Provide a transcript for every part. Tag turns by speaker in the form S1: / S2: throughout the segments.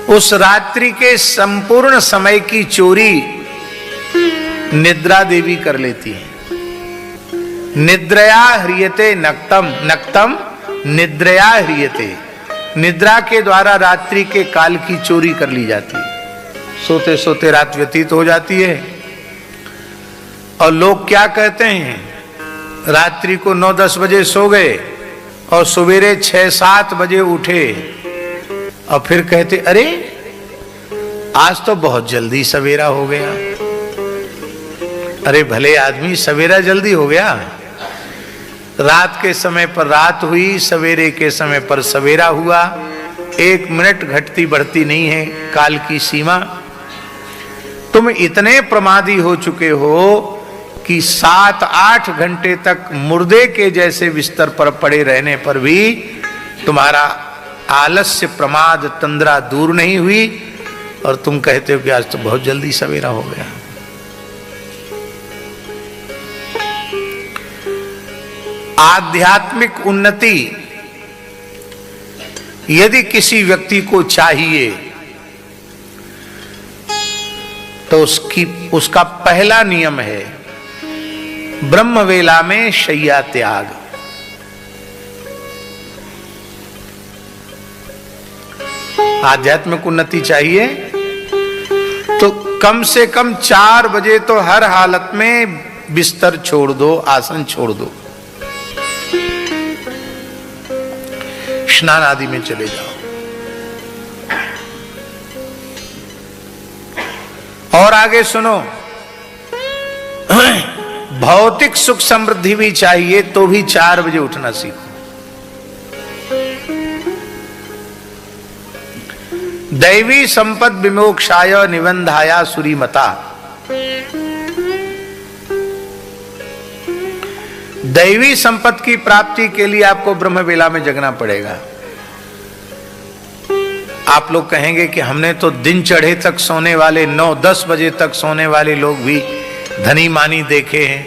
S1: उस रात्रि के संपूर्ण समय की चोरी निद्रा देवी कर लेती है। निद्रया ह्रियते नक्तम, नक्तम निद्रया ह्रियते। निद्रा के द्वारा रात्रि के काल की चोरी कर ली जाती है। सोते सोते रात व्यतीत हो जाती है और लोग क्या कहते हैं, रात्रि को 9-10 बजे सो गए और सवेरे 6-7 बजे उठे और फिर कहते अरे आज तो बहुत जल्दी सवेरा हो गया। अरे भले आदमी, सवेरा जल्दी हो गया। रात के समय पर रात हुई, सवेरे के समय पर सवेरा हुआ। 1 मिनट घटती बढ़ती नहीं है काल की सीमा। तुम इतने प्रमादी हो चुके हो कि 7-8 घंटे तक मुर्दे के जैसे बिस्तर पर पड़े रहने पर भी तुम्हारा आलस्य, प्रमाद, तंद्रा दूर नहीं हुई और तुम कहते हो कि आज तो बहुत जल्दी सवेरा हो गया। आध्यात्मिक उन्नति यदि किसी व्यक्ति को चाहिए तो उसका पहला नियम है ब्रह्म वेला में शय्या त्याग। आध्यात्मिक उन्नति चाहिए तो कम से कम 4 बजे तो हर हालत में बिस्तर छोड़ दो, आसन छोड़ दो, स्नान आदि में चले जाओ। और आगे सुनो, भौतिक सुख समृद्धि भी चाहिए तो भी 4 बजे उठना सीखो। दैवी संपद विमोक्षाय निबंधाया सुरीमता। दैवी संपत्ति की प्राप्ति के लिए आपको ब्रह्म वेला में जगना पड़ेगा। आप लोग कहेंगे कि हमने तो दिन चढ़े तक सोने वाले, 9-10 बजे तक सोने वाले लोग भी धनी मानी देखे हैं।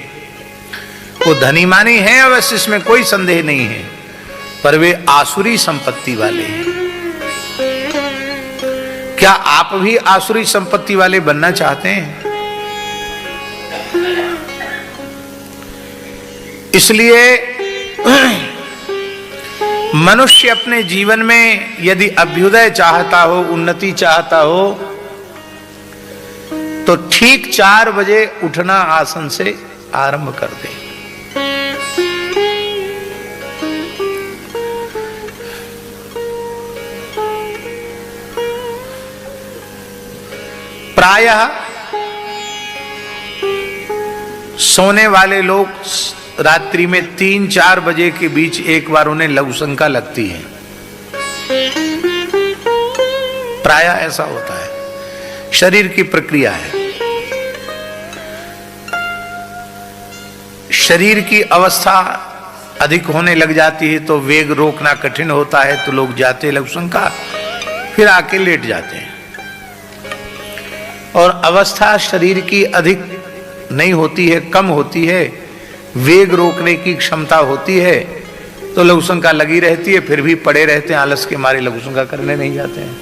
S1: वो धनी मानी है अवश्य, इसमें कोई संदेह नहीं है, पर वे आसुरी संपत्ति वाले हैं। क्या आप भी आसुरी संपत्ति वाले बनना चाहते हैं? इसलिए मनुष्य अपने जीवन में यदि अभ्युदय चाहता हो, उन्नति चाहता हो, तो ठीक 4 बजे उठना आसन से आरंभ कर दे। प्रायः सोने वाले लोग रात्रि में 3-4 बजे के बीच एक बार उन्हें लघुशंका लगती है। प्रायः ऐसा होता है, शरीर की प्रक्रिया है। शरीर की अवस्था अधिक होने लग जाती है तो वेग रोकना कठिन होता है, तो लोग जाते लघुशंका, फिर आके लेट जाते हैं। और अवस्था शरीर की अधिक नहीं होती है, कम होती है, वेग रोकने की क्षमता होती है, तो लघुशंका लगी रहती है, फिर भी पड़े रहते हैं, आलस के मारे लघुशंका करने नहीं जाते हैं।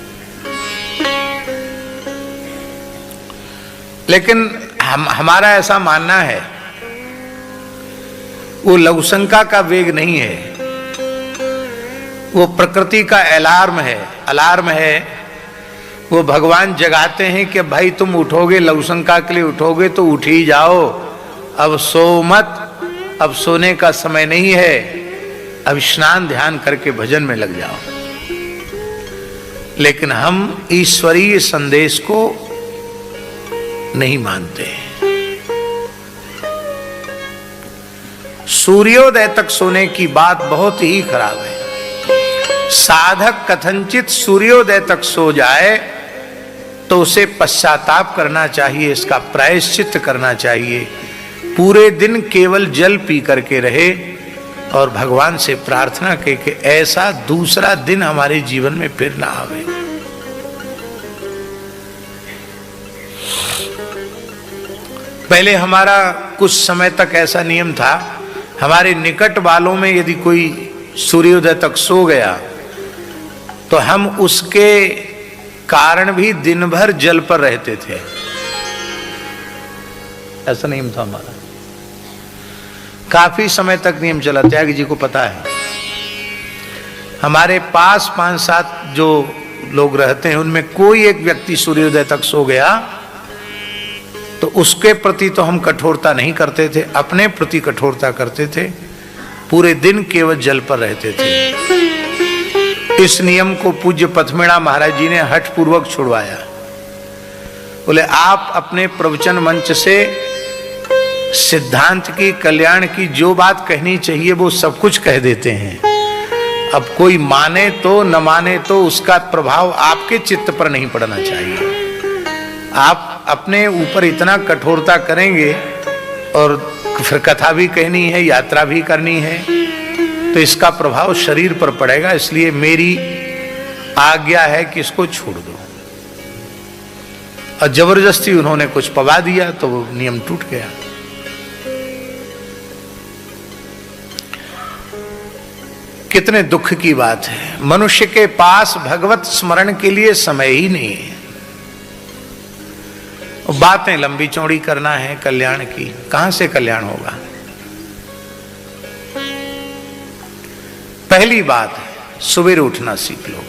S1: लेकिन हमारा ऐसा मानना है वो लघुशंका का वेग नहीं है, वो प्रकृति का अलार्म है, अलार्म है। वो भगवान जगाते हैं कि भाई तुम उठोगे, लघुशंका के लिए उठोगे तो उठ ही जाओ, अब सो मत, अब सोने का समय नहीं है, अब स्नान ध्यान करके भजन में लग जाओ। लेकिन हम ईश्वरीय संदेश को नहीं मानते हैं। सूर्योदय तक सोने की बात बहुत ही खराब है। साधक कथनचित सूर्योदय तक सो जाए तो उसे पश्चाताप करना चाहिए, इसका प्रायश्चित करना चाहिए। पूरे दिन केवल जल पी करके रहे और भगवान से प्रार्थना करे कि ऐसा दूसरा दिन हमारे जीवन में फिर ना आवे। पहले हमारा कुछ समय तक ऐसा नियम था, हमारे निकट वालों में यदि कोई सूर्योदय तक सो गया तो हम उसके कारण भी दिन भर जल पर रहते थे। ऐसा नियम था हमारा, काफी समय तक नियम चला। त्यागी जी को पता है, हमारे पास 5-7 जो लोग रहते हैं उनमें कोई एक व्यक्ति सूर्योदय तक सो गया तो उसके प्रति तो हम कठोरता नहीं करते थे, अपने प्रति कठोरता करते थे। पूरे दिन केवल जल पर रहते थे। इस नियम को पूज्य पथमेड़ा महाराज जी ने हठ पूर्वक छुड़वाया। बोले आप अपने प्रवचन मंच से सिद्धांत की, कल्याण की जो बात कहनी चाहिए वो सब कुछ कह देते हैं। अब कोई माने तो न माने तो उसका प्रभाव आपके चित्त पर नहीं पड़ना चाहिए। आप अपने ऊपर इतना कठोरता करेंगे और फिर कथा भी कहनी है, यात्रा भी करनी है, तो इसका प्रभाव शरीर पर पड़ेगा। इसलिए मेरी आज्ञा है कि इसको छोड़ दो। और जबरदस्ती उन्होंने कुछ पवा दिया तो वो नियम टूट गया। कितने दुख की बात है, मनुष्य के पास भगवत स्मरण के लिए समय ही नहीं है। बातें लंबी चौड़ी करना है कल्याण की, कहां से कल्याण होगा। पहली बात है सुबह उठना सीख लो।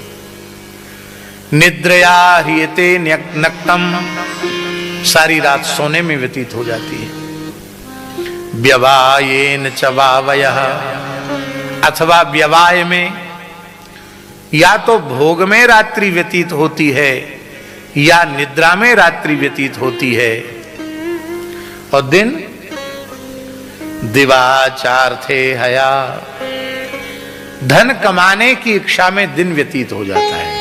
S1: निद्रया ह्रियते नक्तम, सारी रात सोने में व्यतीत हो जाती है। व्यवायेन च वावयः, अथवा व्यवाय में या तो भोग में रात्रि व्यतीत होती है या निद्रा में रात्रि व्यतीत होती है। और दिन दिवाचार्थे हया, धन कमाने की इच्छा में दिन व्यतीत हो जाता है।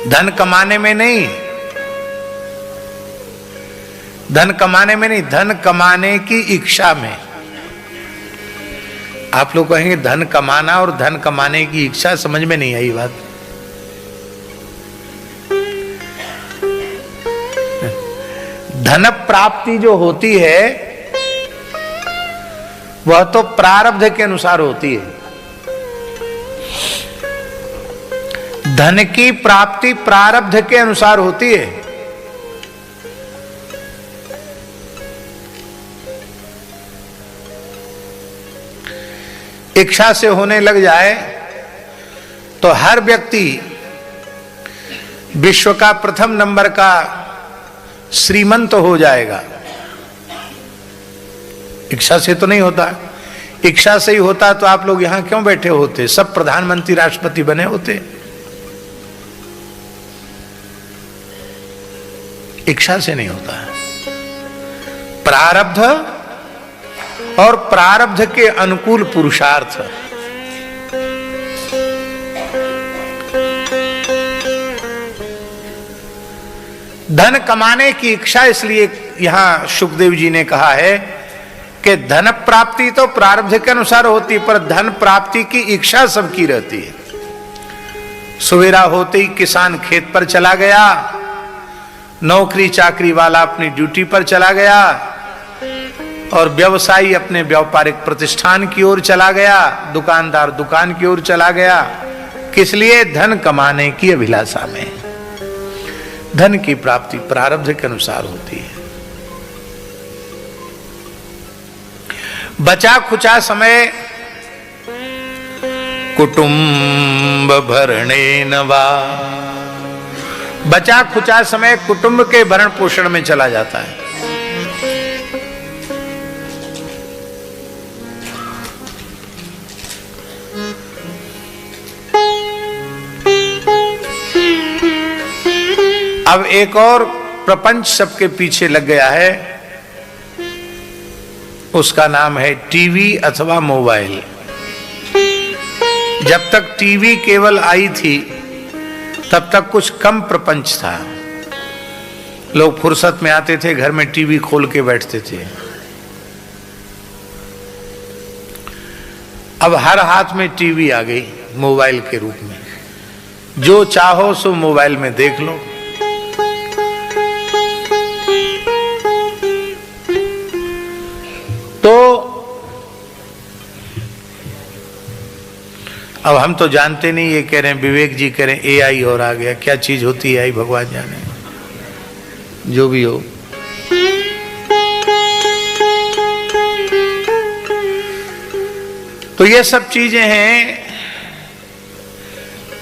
S1: धन कमाने में नहीं, धन कमाने में नहीं, धन कमाने की इच्छा में। आप लोग कहेंगे धन कमाना और धन कमाने की इच्छा, समझ में नहीं आई बात। धन प्राप्ति जो होती है वह तो प्रारब्ध के अनुसार होती है। धन की प्राप्ति प्रारब्ध के अनुसार होती है। इच्छा से होने लग जाए तो हर व्यक्ति विश्व का प्रथम नंबर का श्रीमंत हो जाएगा। इच्छा से तो नहीं होता। इच्छा से ही होता तो आप लोग यहां क्यों बैठे होते, सब प्रधानमंत्री राष्ट्रपति बने होते। इच्छा से नहीं होता है। प्रारब्ध और प्रारब्ध के अनुकूल पुरुषार्थ। धन कमाने की इच्छा, इसलिए यहां सुखदेव जी ने कहा है कि धन प्राप्ति तो प्रारब्ध के अनुसार होती, पर धन प्राप्ति की इच्छा सबकी रहती है। सवेरा होते ही किसान खेत पर चला गया, नौकरी चाकरी वाला अपनी ड्यूटी पर चला गया और व्यवसायी अपने व्यापारिक प्रतिष्ठान की ओर चला गया, दुकानदार दुकान की ओर चला गया। किस लिए? धन कमाने की अभिलाषा में। धन की प्राप्ति प्रारब्ध के अनुसार होती है। बचा खुचा समय कुटुंब भरणेन वा, बचा खुचा समय कुटुंब के भरण पोषण में चला जाता है। अब एक और प्रपंच सबके पीछे लग गया है, उसका नाम है टीवी अथवा मोबाइल। जब तक टीवी केवल आई थी तब तक कुछ कम प्रपंच था। लोग फुर्सत में आते थे, घर में टीवी खोल के बैठते थे। अब हर हाथ में टीवी आ गई मोबाइल के रूप में। जो चाहो सो मोबाइल में देख लो। तो अब हम तो जानते नहीं, ये कह रहे हैं विवेक जी कह रहे हैं एआई और आ गया। क्या चीज होती है आई भगवान जाने, जो भी हो। तो ये सब चीजें हैं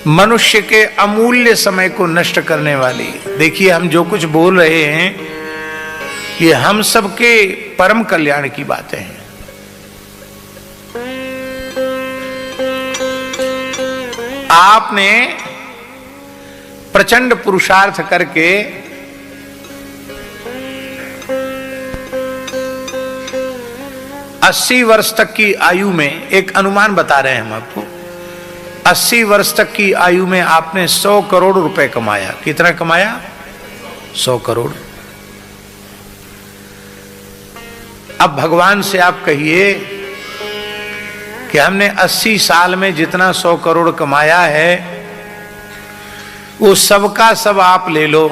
S1: मनुष्य के अमूल्य समय को नष्ट करने वाली। देखिए हम जो कुछ बोल रहे हैं ये हम सबके परम कल्याण की बातें हैं। आपने प्रचंड पुरुषार्थ करके अस्सी वर्ष तक की आयु में, एक अनुमान बता रहे हैं हम आपको, 80 वर्ष तक की आयु में आपने 100 करोड़ रुपए कमाया। कितना कमाया? 100 करोड़। अब भगवान से आप कहिए कि हमने 80 साल में जितना 100 करोड़ कमाया है वो सबका सब आप ले लो,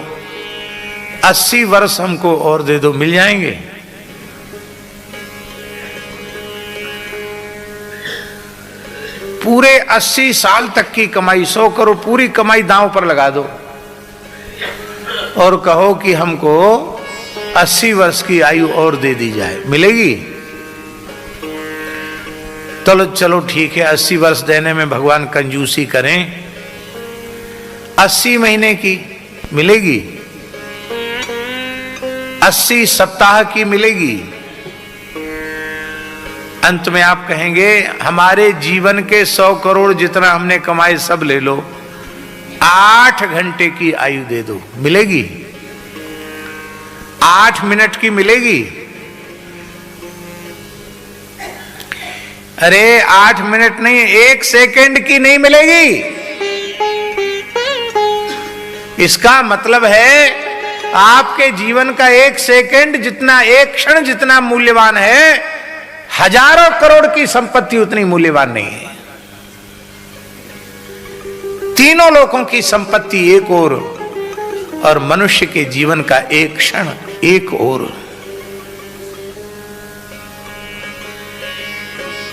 S1: 80 वर्ष हमको और दे दो, मिल जाएंगे? पूरे 80 साल तक की कमाई, 100 करोड़ पूरी कमाई दांव पर लगा दो और कहो कि हमको 80 वर्ष की आयु और दे दी जाए, मिलेगी? चलो ठीक है, 80 वर्ष देने में भगवान कंजूसी करें, 80 महीने की मिलेगी, 80 सप्ताह की मिलेगी। अंत में आप कहेंगे हमारे जीवन के 100 करोड़ जितना हमने कमाए सब ले लो, 8 घंटे की आयु दे दो, मिलेगी? 8 मिनट की मिलेगी? अरे 8 मिनट नहीं, 1 सेकंड की नहीं मिलेगी। इसका मतलब है आपके जीवन का 1 सेकंड जितना, 1 क्षण जितना मूल्यवान है, हजारों करोड़ की संपत्ति उतनी मूल्यवान नहीं है। तीनों लोगों की संपत्ति एक और मनुष्य के जीवन का 1 क्षण एक और।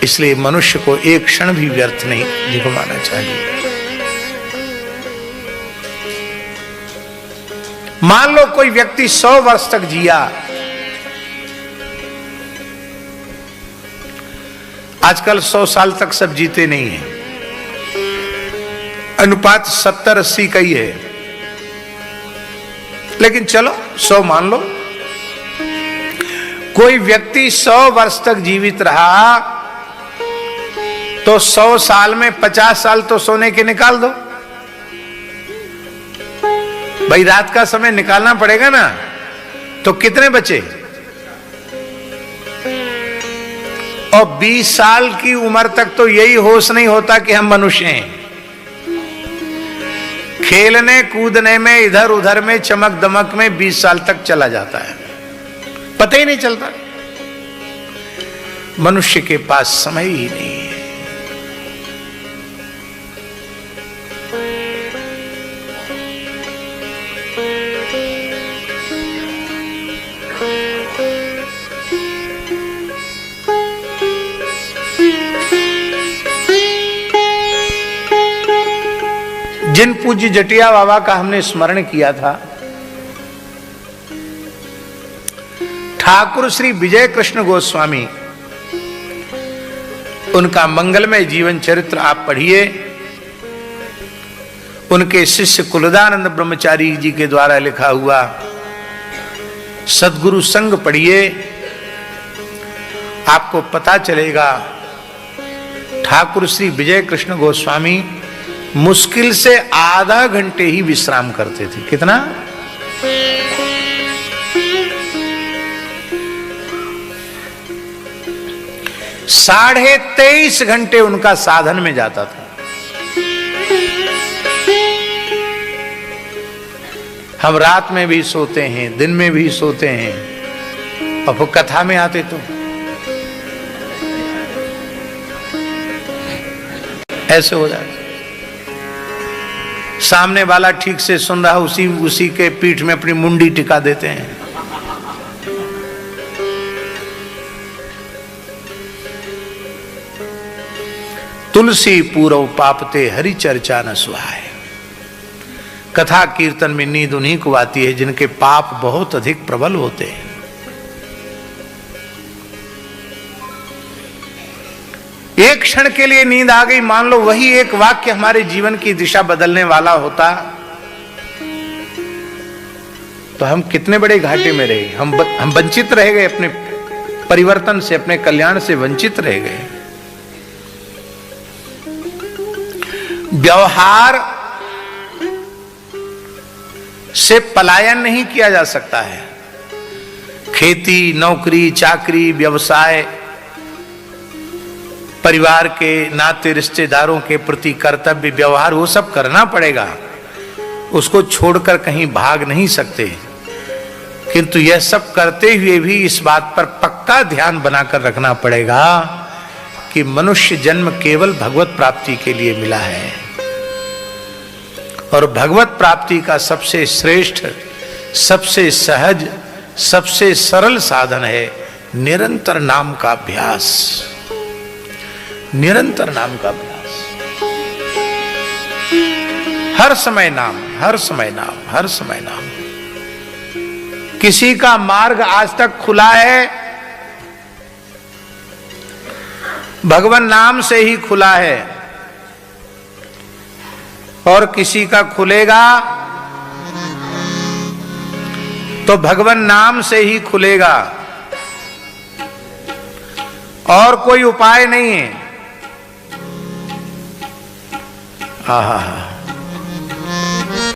S1: इसलिए मनुष्य को 1 क्षण भी व्यर्थ नहीं गंवाना चाहिए। मान लो कोई व्यक्ति 100 वर्ष तक जिया, आजकल 100 साल तक सब जीते नहीं है, अनुपात 70-80 का ही है, लेकिन चलो 100 मान लो। कोई व्यक्ति 100 वर्ष तक जीवित रहा तो 100 साल में 50 साल तो सोने के निकाल दो भाई, रात का समय निकालना पड़ेगा ना, तो कितने बचे? और 20 साल की उम्र तक तो यही होश नहीं होता कि हम मनुष्य हैं। खेलने कूदने में, इधर उधर में, चमक दमक में 20 साल तक चला जाता है, पता ही नहीं चलता। मनुष्य के पास समय ही नहीं है। जिन पूज्य जटिया बाबा का हमने स्मरण किया था, ठाकुर श्री विजय कृष्ण गोस्वामी, उनका मंगलमय जीवन चरित्र आप पढ़िए। उनके शिष्य कुलदानंद ब्रह्मचारी जी के द्वारा लिखा हुआ सद्गुरु संग पढ़िए, आपको पता चलेगा ठाकुर श्री विजय कृष्ण गोस्वामी मुश्किल से आधा घंटे ही विश्राम करते थे। कितना? साढ़े 23 घंटे उनका साधन में जाता था। हम रात में भी सोते हैं, दिन में भी सोते हैं, और वो कथा में आते तो ऐसे हो जाता। सामने वाला ठीक से सुन रहा, उसी के पीठ में अपनी मुंडी टिका देते हैं। तुलसी पूर्व पापते हरि चर्चा न सुहाए। कथा कीर्तन में नींद उन्हीं को आती है जिनके पाप बहुत अधिक प्रबल होते हैं। एक क्षण के लिए नींद आ गई, मान लो वही एक वाक्य हमारे जीवन की दिशा बदलने वाला होता, तो हम कितने बड़े घाटे में रहे। हम वंचित रह गए, अपने परिवर्तन से, अपने कल्याण से वंचित रह गए। व्यवहार से पलायन नहीं किया जा सकता है। खेती, नौकरी, चाकरी, व्यवसाय, परिवार के नाते, रिश्तेदारों के प्रति कर्तव्य, व्यवहार, वो सब करना पड़ेगा, उसको छोड़कर कहीं भाग नहीं सकते। किंतु यह सब करते हुए भी इस बात पर पक्का ध्यान बनाकर रखना पड़ेगा कि मनुष्य जन्म केवल भगवत प्राप्ति के लिए मिला है, और भगवत प्राप्ति का सबसे श्रेष्ठ, सबसे सहज, सबसे सरल साधन है निरंतर नाम का अभ्यास। निरंतर नाम का अभ्यास, हर समय नाम, हर समय नाम, हर समय नाम। किसी का मार्ग आज तक खुला है भगवान नाम से ही खुला है, और किसी का खुलेगा तो भगवान नाम से ही खुलेगा, और कोई उपाय नहीं है। आहा,